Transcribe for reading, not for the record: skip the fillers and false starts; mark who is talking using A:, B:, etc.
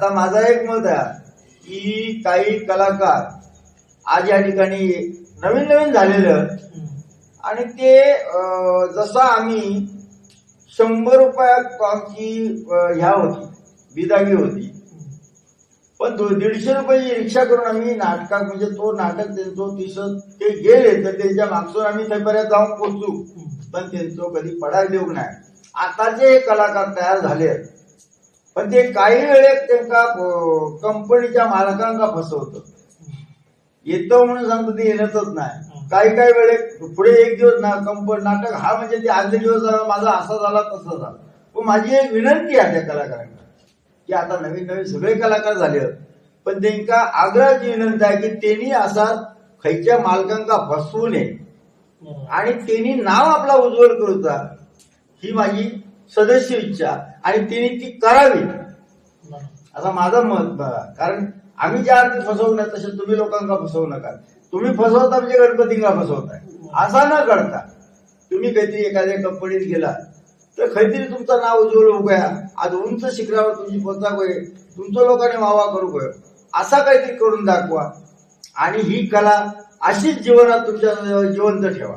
A: आता माझा एक मत आहे की काही कलाकार आज या ठिकाणी नवीन नवीन झालेलं आणि ते जसं आम्ही 100 रुपयात आमची ह्या होती बिदागी होती, पण 150 रुपयाची रिक्षा करून आम्ही नाटकात म्हणजे तो नाटक त्यांचं तिसं ते गेले तर त्यांच्या मागसून आम्ही थंयपर्यंत जाऊन पोचू, पण त्यांचं कधी पडाय देऊ नाही. आताचे कलाकार तयार झाले पण ते काही वेळेस त्यांना कंपनीच्या मालकांना फसवतं. येतं म्हणून सांगतो ते येतच नाही. काही काही वेळेस पुढे एक दिवस नाटक हा म्हणजे ते आजचे दिवस माझा असा झाला तसा झाला. पण माझी एक विनंती आहे त्या कलाकारांना की आता नवीन नवीन सगळे कलाकार झाले पण त्यांना आग्रहाची विनंती आहे की त्यांनी असा खयच्या मालकांना फसवू नये आणि त्यांनी नाव आपला उज्ज्वल करूचा ही माझी सदस्य इच्छा आणि त्यांनी ती करावी असं माझं मत बघा. कारण आम्ही ज्या अर्थी फसवू नये तसे तुम्ही लोकांना फसवू नका. तुम्ही फसवता म्हणजे गणपतींना फसवताय असा न करता तुम्ही काहीतरी एखाद्या कंपनीत गेला तर काहीतरी तुमचं नाव उज्ज्वल होऊ गया, आज उंच शिखरावर तुमची पोचावं, तुमचं लोकांनी वावा करू गय, असा काहीतरी करून दाखवा आणि ही कला अशीच जीवनात तुमच्या जिवंत ठेवा.